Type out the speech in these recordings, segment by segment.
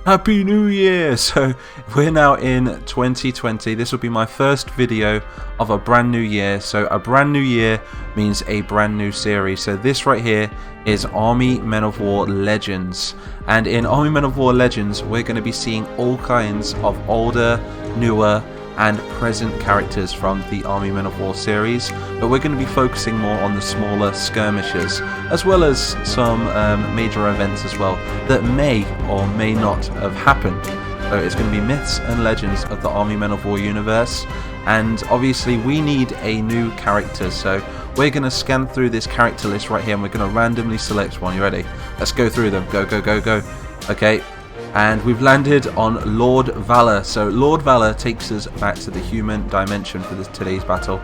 Happy New Year! So we're now in 2020. This will be my first video of a brand new year. So a brand new year means a brand new series. So this right here is Army Men of War Legends. And in Army Men of War Legends, we're going to be seeing all kinds of older, newer, and present characters from the Army Men of War series, but we're going to be focusing more on the smaller skirmishes, as well as some major events as well that may or may not have happened. So it's going to be myths and legends of the Army Men of War universe, and obviously we need a new character, so we're going to scan through this character list right here and we're going to randomly select one. You ready? Let's go through them. Go, go, go, go. Okay. And we've landed on Lord Valor. So Lord Valor takes us back to the human dimension for today's battle.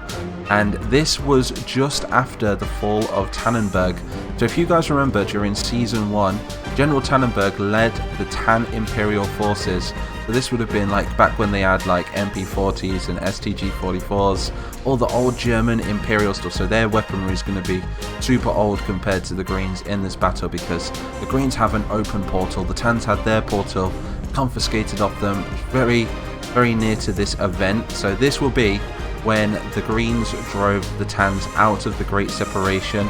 And this was just after the fall of Tannenberg. So if you guys remember, during Season 1, General Tannenberg led the Tan Imperial forces. So this would have been like back when they had like MP40s and STG-44s, all the old German Imperial stuff. So their weaponry is going to be super old compared to the Greens in this battle, because the Greens have an open portal. The Tans had their portal confiscated off them very, very near to this event. So this will be when the Greens drove the Tans out of the Great Separation.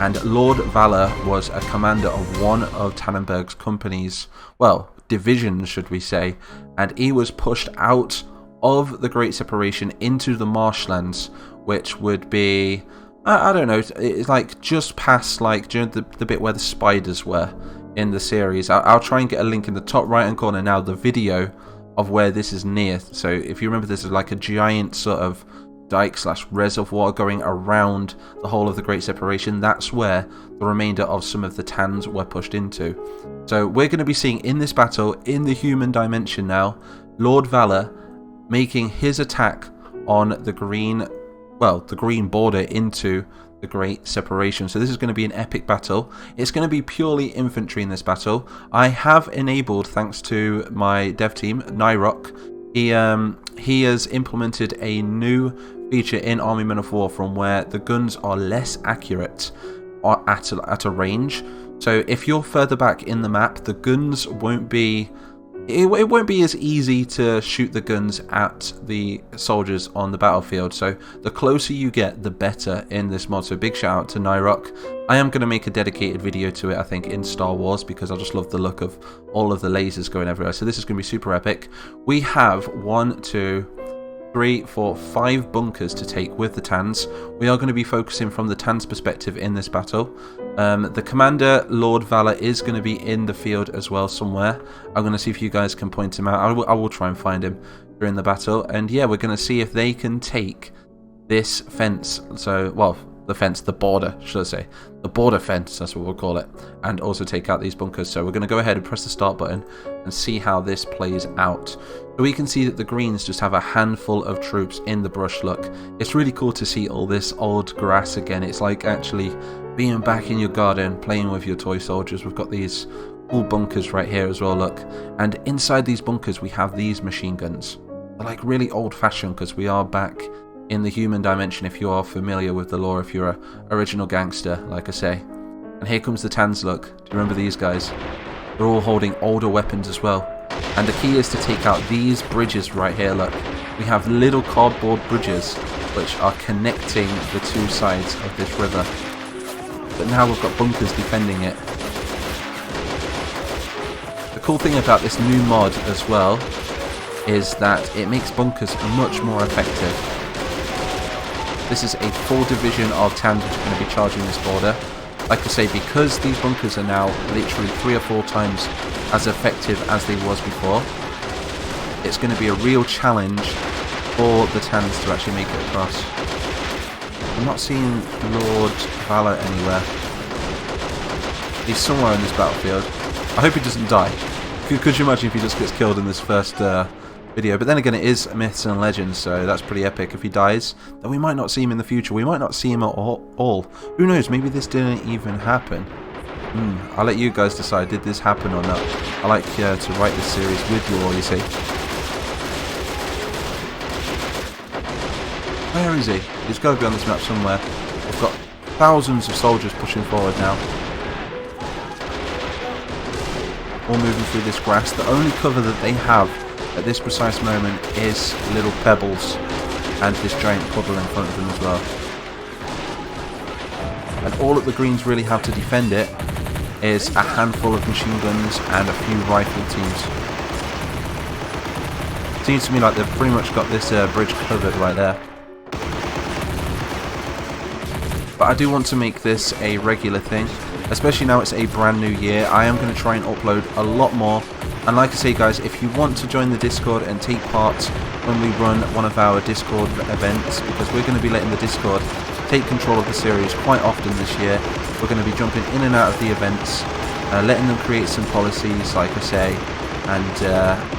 And Lord Valor was a commander of one of Tannenberg's companies, well, divisions should we say, and he was pushed out of the Great Separation into the marshlands, which would be, I don't know, it's like just past like during the bit where the spiders were in the series. I'll try and get a link in the top right hand corner now, the video of where this is near. So if you remember, this is like a giant sort of dike / reservoir going around the whole of the Great Separation. That's where the remainder of some of the Tans were pushed into. So we're going to be seeing in this battle, in the human dimension now, Lord Valor making his attack on the green, well, the green border into the Great Separation. So this is going to be an epic battle. It's going to be purely infantry in this battle. I have enabled, thanks to my dev team, Nyrock, he has implemented a new feature in Army Men of War from where the guns are less accurate at a range. So if you're further back in the map, the guns won't be, it won't be as easy to shoot the guns at the soldiers on the battlefield. So the closer you get, the better in this mod. So big shout out to Nyrock. I am going to make a dedicated video to it, I think, in Star Wars, because I just love the look of all of the lasers going everywhere. So this is going to be super epic. We have 1, 2, 3, 4, 5 bunkers to take with the Tans. We are going to be focusing from the Tans perspective in this battle. The commander, Lord Valor, is going to be in the field as well somewhere. I'm going to see if you guys can point him out. I will try and find him during the battle. And yeah, we're going to see if they can take this fence. So, well, the fence, the border, should I say. The border fence, that's what we'll call it. And also take out these bunkers. So we're going to go ahead and press the start button and see how this plays out. So we can see that the Greens just have a handful of troops in the brush. Look, it's really cool to see all this old grass again. It's like actually being back in your garden, playing with your toy soldiers. We've got these cool bunkers right here as well, look. And inside these bunkers we have these machine guns. They're like really old fashioned, because we are back in the human dimension, if you are familiar with the lore, if you're a original gangster, like I say. And here comes the Tans, look. Do you remember these guys? They're all holding older weapons as well. And the key is to take out these bridges right here, look. We have little cardboard bridges which are connecting the two sides of this river. But now we've got bunkers defending it. The cool thing about this new mod as well is that it makes bunkers much more effective. This is a full division of Tans which are going to be charging this border. Like I say, because these bunkers are now literally 3 or 4 times as effective as they was before, it's going to be a real challenge for the Tans to actually make it across. I'm not seeing Lord Valor anywhere. He's somewhere in this battlefield. I hope he doesn't die. Could you imagine if he just gets killed in this first video? But then again, it is myths and legends, so that's pretty epic. If he dies, then we might not see him in the future. We might not see him at all. Who knows? Maybe this didn't even happen. I'll let you guys decide, did this happen or not? I like to write this series with you all, you see. Where is he? He's got to be on this map somewhere. We've got thousands of soldiers pushing forward now. all moving through this grass. The only cover that they have at this precise moment is little pebbles and this giant puddle in front of them as well. And all that the Greens really have to defend it is a handful of machine guns and a few rifle teams. Seems to me like they've pretty much got this bridge covered right there. But I do want to make this a regular thing, especially now it's a brand new year. I am going to try and upload a lot more. And like I say guys, if you want to join the Discord and take part when we run one of our Discord events, because we're going to be letting the Discord take control of the series quite often this year. We're going to be jumping in and out of the events, letting them create some policies, like I say, and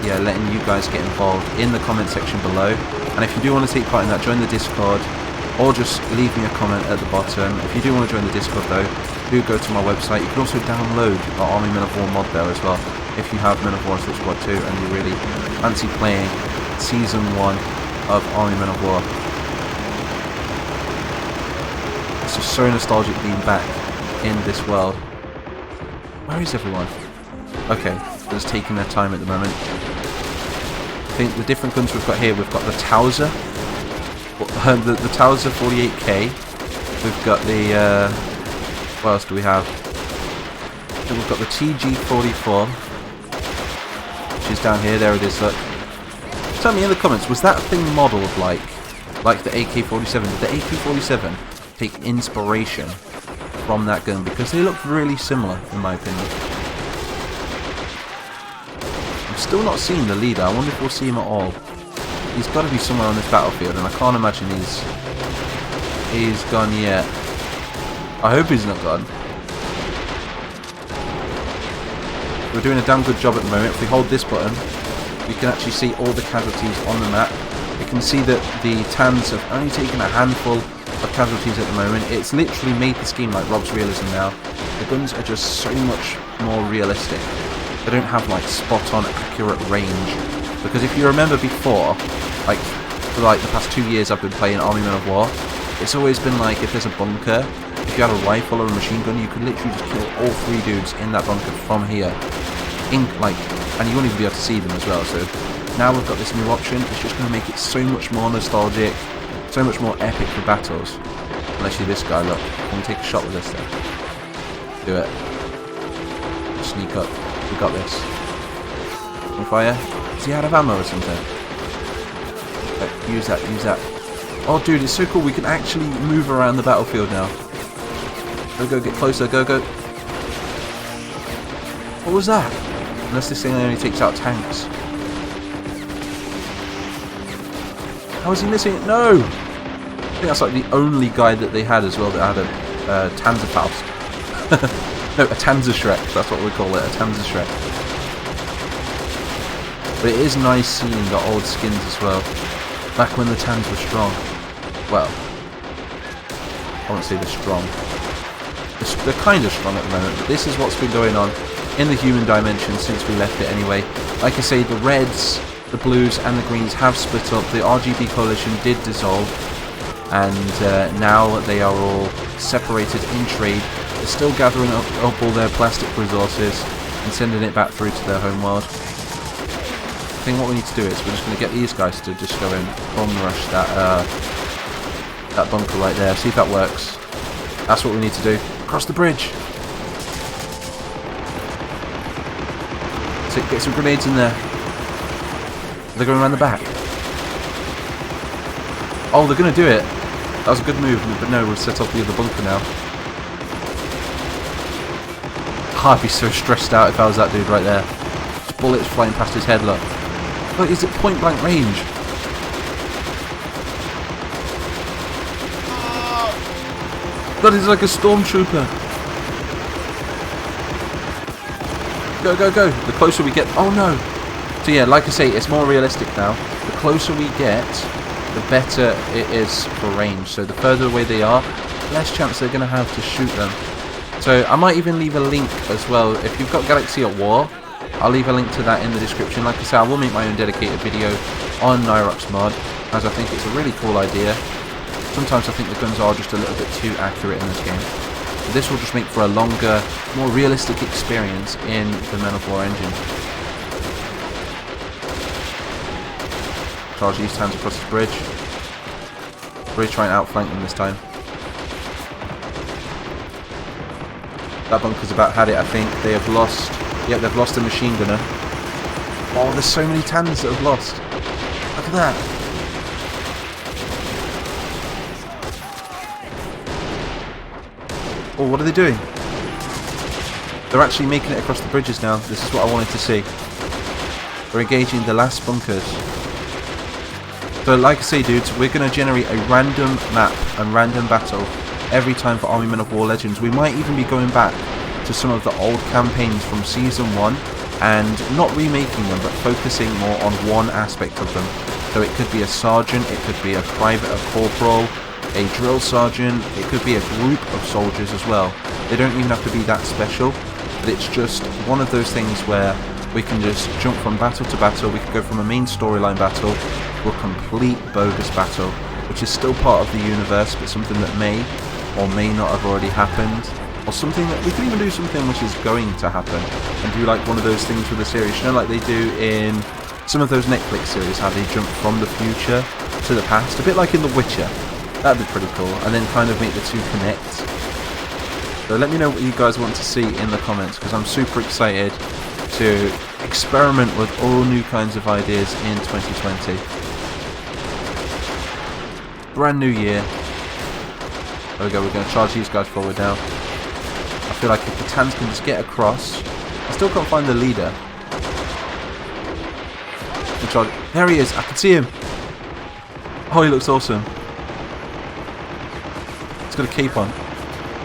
yeah, letting you guys get involved in the comment section below. And if you do want to take part in that, join the Discord, or just leave me a comment at the bottom. If you do want to join the Discord though, do go to my website. You can also download our Army Men of War mod there as well, if you have Men of War Switch Squad 2 and you really fancy playing Season 1 of Army Men of War. It's just so nostalgic being back in this world. Where is everyone? Okay, they're just taking their time at the moment. I think the different guns we've got here, we've got the Tauser, the Tauser 48K, we've got the, what else do we have? I think we've got the TG44, which is down here, there it is, look. Tell me in the comments, was that thing modelled like the AK-47? Did the AK-47 take inspiration from that gun? Because they look really similar, in my opinion. I'm still not seeing the leader. I wonder if we'll see him at all. He's got to be somewhere on this battlefield, and I can't imagine he's gone yet. I hope he's not gone. We're doing a damn good job at the moment. If we hold this button, we can actually see all the casualties on the map. We can see that the Tans have only taken a handful of casualties at the moment. It's literally made the scheme like Rob's Realism now. The guns are just so much more realistic. They don't have like spot on accurate range. Because if you remember before, like for like the past 2 years I've been playing Army Men of War, it's always been like if there's a bunker, if you had a rifle or a machine gun, you could literally just kill all 3 dudes in that bunker from here. And you won't even be able to see them as well. So now we've got this new option. It's just going to make it so much more nostalgic, so much more epic for battles. Unless you this guy, look, can we take a shot with this then? Do it. Sneak up. We got this. Can we fire? Is he out of ammo or something? Use that, use that. Oh dude, it's so cool, we can actually move around the battlefield now. Go, go, get closer, go, go. What was that? Unless this thing only takes out tanks. How is he missing it? No! I think that's like the only guy that they had as well that had a Panzerfaust. No, a Panzerschreck, that's what we call it, a Panzerschreck. But it is nice seeing the old skins as well. Back when the Tans were strong. Well, I won't say they're strong. They're kind of strong at the moment, but this is what's been going on in the human dimension since we left it anyway. Like I say, the Reds, the Blues and the Greens have split up. The RGB coalition did dissolve, and now they are all separated in trade. They're still gathering up all their plastic resources and sending it back through to their home world. I think what we need to do is we're just going to get these guys to just go and bomb rush that bunker right there. See if that works. That's what we need to do. Across the bridge. So get some grenades in there. They're going around the back. Oh, they're going to do it. That was a good move, but no, we'll set up the other bunker now. I'd be so stressed out if I was that dude right there. Just bullets flying past his head, look. Look, he's at point blank range. God, he's like a stormtrooper. Go, go, go. The closer we get... Oh, no. So, yeah, like I say, it's more realistic now. The closer we get, the better it is for range. So, the further away they are, less chance they're going to have to shoot them. So, I might even leave a link as well. If you've got Galaxy at War, I'll leave a link to that in the description. Like I say, I will make my own dedicated video on Nyrox mod, as I think it's a really cool idea. Sometimes I think the guns are just a little bit too accurate in this game. This will just make for a longer, more realistic experience in the Men of War engine. Charge these Tanns across the bridge. Really try and outflank them this time. That bunker's about had it, I think. They have lost... Yep, they've lost a machine gunner. Oh, there's so many Tanns that have lost. Look at that. Oh, what are they doing? They're actually making it across the bridges now. This is what I wanted to see. We're engaging the last bunkers. So like I say, dudes, we're going to generate a random map and random battle every time for Army Men of War Legends. We might even be going back to some of the old campaigns from Season 1 and not remaking them, but focusing more on one aspect of them. So it could be a sergeant, it could be a private, a corporal, a drill sergeant, it could be a group of soldiers as well. They don't even have to be that special, but it's just one of those things where we can just jump from battle to battle. We can go from a main storyline battle to a complete bogus battle, which is still part of the universe, but something that may or may not have already happened, or something that we can even do something which is going to happen, and do like one of those things with the series, you know, like they do in some of those Netflix series, how they jump from the future to the past, a bit like in The Witcher. That'd be pretty cool, and then kind of make the two connect. So let me know what you guys want to see in the comments, because I'm super excited to experiment with all new kinds of ideas in 2020. Brand new year. There we go, we're going to charge these guys forward now. I feel like if the Tanns can just get across... I still can't find the leader. There he is, I can see him. Oh, he looks awesome. He's got a cape on.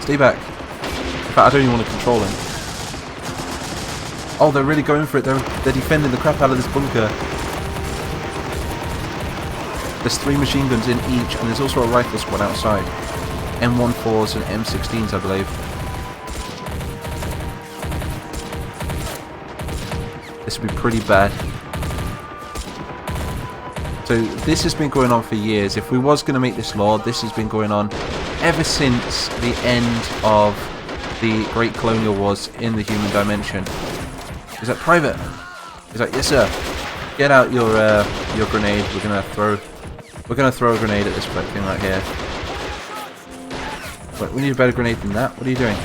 Stay back. In fact, I don't even want to control him. Oh, they're really going for it. They're defending the crap out of this bunker. There's 3 machine guns in each, and there's also a rifle squad outside. M14s and M16s, I believe. This would be pretty bad. So this has been going on for years. If we was going to make this law, this has been going on ever since the end of the Great Colonial Wars in the Human Dimension. Is that Private? He's like, yes sir. Get out your grenade. We're gonna throw a grenade at this thing right here. But we need a better grenade than that. What are you doing?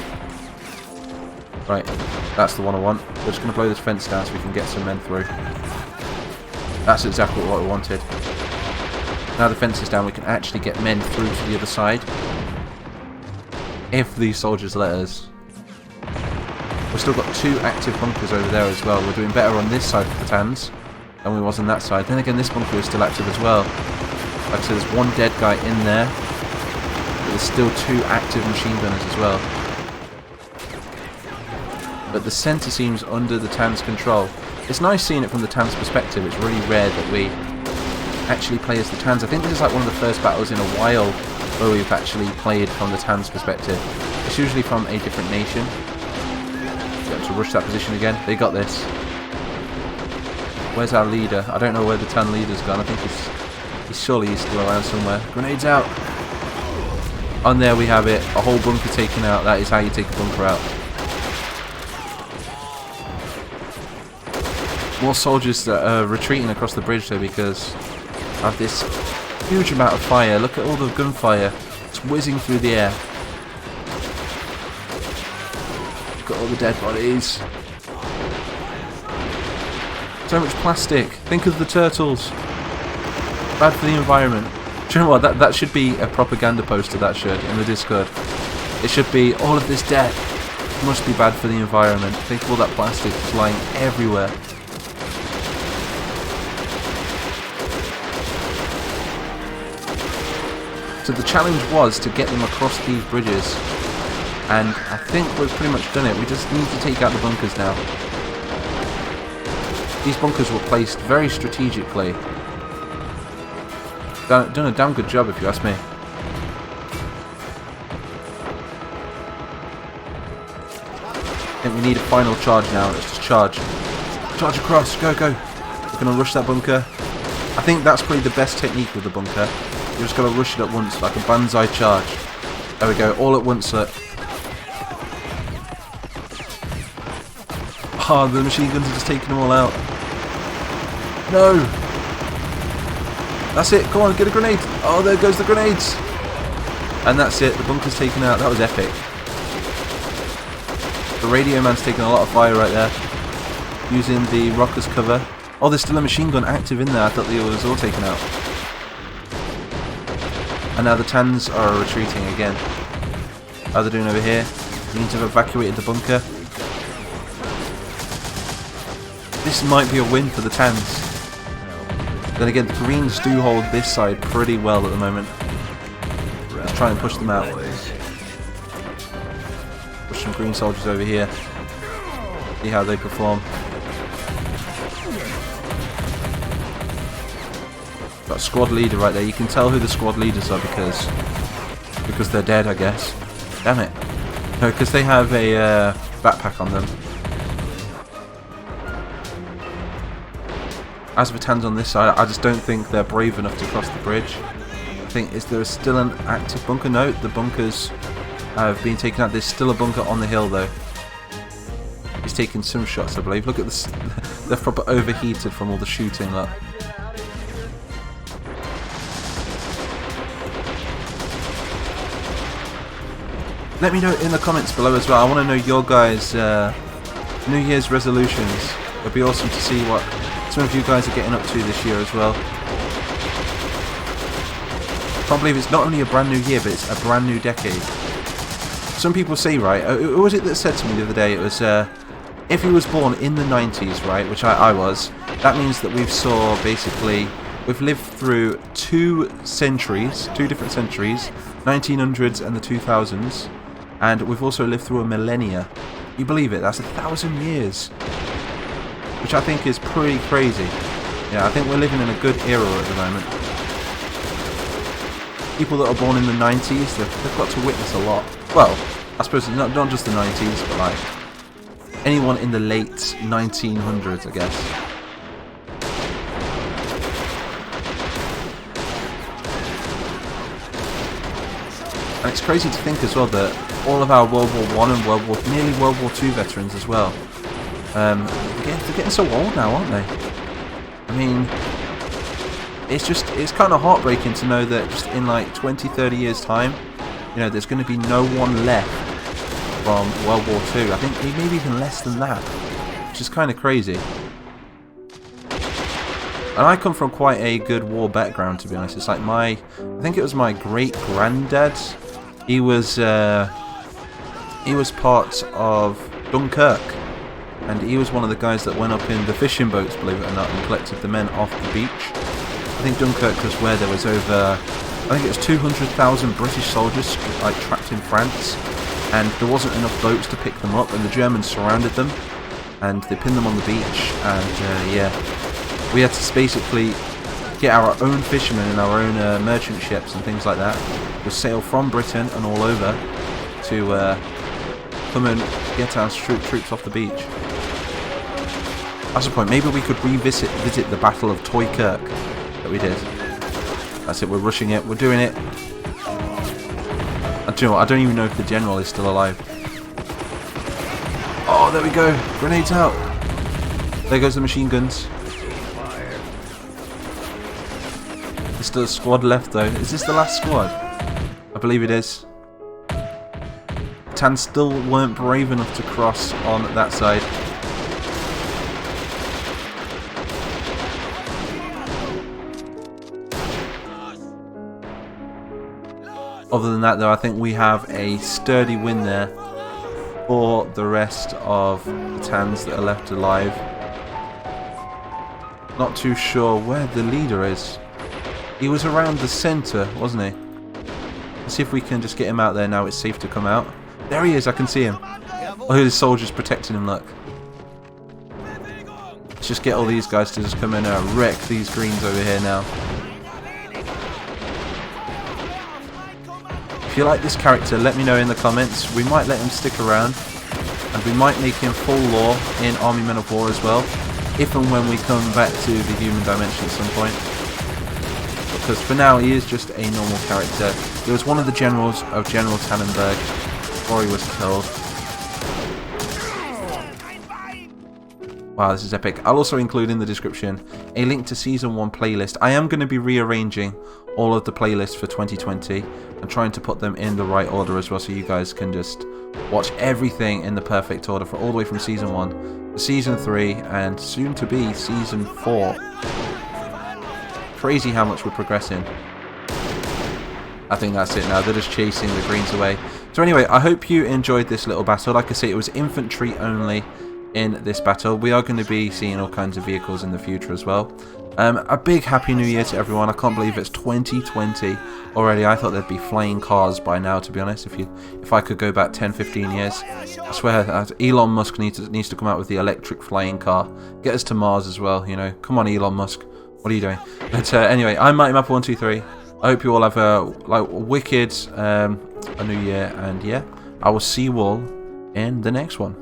Right, that's the one I want. We're just gonna blow this fence down so we can get some men through. That's exactly what we wanted. Now the fence is down, we can actually get men through to the other side. If these soldiers let us. We've still got 2 active bunkers over there as well. We're doing better on this side of the Tanns than we was on that side. Then again, this bunker is still active as well. Like I said, there's 1 dead guy in there. But there's still 2 active machine gunners as well. But the centre seems under the Tanns' control. It's nice seeing it from the Tanns' perspective. It's really rare that we actually play as the Tanns. I think this is like one of the first battles in a while where we've actually played from the Tanns' perspective. It's usually from a different nation. To rush that position again. They got this. Where's our leader? I don't know where the Tann leader's gone. I think he's surely still around somewhere. Grenades out. And there we have it. A whole bunker taken out. That is how you take a bunker out. More soldiers that are retreating across the bridge though because of this huge amount of fire. Look at all the gunfire. It's whizzing through the air. Got all the dead bodies. So much plastic. Think of the turtles. Bad for the environment. Do you know what? That should be a propaganda poster, that should, in the Discord. It should be, all of this death must be bad for the environment. Think of all that plastic flying everywhere. So the challenge was to get them across these bridges. And I think we've pretty much done it. We just need to take out the bunkers now. These bunkers were placed very strategically. Done a damn good job if you ask me. I think we need a final charge now. Let's just charge. Charge across. Go, go. We're going to rush that bunker. I think that's probably the best technique with the bunker. You're just going to rush it at once like a banzai charge. There we go. All at once, Oh, the machine guns are just taking them all out. No! That's it, come on, get a grenade! Oh, there goes the grenades! And that's it, the bunker's taken out. That was epic. The radio man's taking a lot of fire right there. Using the rock as cover. Oh, there's still a machine gun active in there. I thought it was all taken out. And now the Tanns are retreating again. How are they doing over here? Means to have evacuated the bunker. This might be a win for the Tanns. Then again, the Greens do hold this side pretty well at the moment. Let's try and push them out. Push some Green soldiers over here. See how they perform. Got a squad leader right there. You can tell who the squad leaders are because they're dead, I guess. Damn it. No, because they have a backpack on them. As for Tanns on this side, I just don't think they're brave enough to cross the bridge. I think, is there still an active bunker? No, the bunkers have been taken out. There's still a bunker on the hill though. He's taking some shots, I believe. Look at this. They're proper overheated from all the shooting. Look. Let me know in the comments below as well. I want to know your guys' New Year's resolutions. It'd be awesome to see what some of you guys are getting up to this year as well. Can't believe it's not only a brand new year, but it's a brand new decade. Some people say, right, who was it that said to me the other day, it was, if he was born in the 90s, right, which I was, that means that we've lived through two different centuries, 1900s and the 2000s, and we've also lived through a millennia. You believe it? That's 1,000 years. Which I think is pretty crazy. Yeah, I think we're living in a good era at the moment. People that are born in the 90s, they've got to witness a lot. Well, I suppose not just the 90s, but like anyone in the late 1900s, I guess. And it's crazy to think as well that all of our World War I and nearly World War II veterans as well, they're getting so old now, aren't they? I mean, it's kind of heartbreaking to know that just in like 20, 30 years time, you know, there's going to be no one left from World War II. I think maybe even less than that, which is kind of crazy. And I come from quite a good war background, to be honest. It's like I think it was my great-granddad. He was part of Dunkirk. And he was one of the guys that went up in the fishing boats, believe it or not, and collected the men off the beach. I think Dunkirk was where there was over, I think it was 200,000 British soldiers like trapped in France, and there wasn't enough boats to pick them up, and the Germans surrounded them, and they pinned them on the beach, and yeah, we had to basically get our own fishermen and our own merchant ships and things like that. We sail from Britain and all over to come and get our troops off the beach. That's the point. Maybe we could visit the Battle of Toykirk that we did. That's it. We're rushing it. We're doing it. And do you know what? I don't even know if the general is still alive. Oh, there we go. Grenades out. There goes the machine guns. There's still a squad left though. Is this the last squad? I believe it is. Tanns still weren't brave enough to cross on that side. Other than that though, I think we have a sturdy win there for the rest of the Tanns that are left alive. Not too sure where the leader is. He was around the centre, wasn't he? Let's see if we can just get him out there now. It's safe to come out. There he is, I can see him. Oh, the soldiers protecting him, look. Let's just get all these guys to just come in and wreck these Greens over here now. If you like this character, let me know in the comments. We might let him stick around, and we might make him full lore in Army Men of War as well, if and when we come back to the human dimension at some point. Because for now he is just a normal character. He was one of the generals of General Tannenberg before he was killed. Wow, this is epic. I'll also include in the description a link to Season 1 playlist. I am going to be rearranging all of the playlists for 2020 and trying to put them in the right order as well, so you guys can just watch everything in the perfect order for all the way from Season 1 to Season 3 and soon to be Season 4. Crazy how much we're progressing. I think that's it now. They're just chasing the greens away. So anyway, I hope you enjoyed this little battle. Like I say, it was infantry only in this battle. We are going to be seeing all kinds of vehicles in the future as well. A big happy new year to everyone. I can't believe it's 2020 already. I thought there'd be flying cars by now, to be honest. If I could go back 10-15 years, I swear that Elon Musk needs to come out with the electric flying car. Get us to Mars as well, you know. Come on, Elon Musk. What are you doing? But anyway, I'm MightMapper123. I hope you all have a wicked a new year, and yeah, I will see you all in the next one.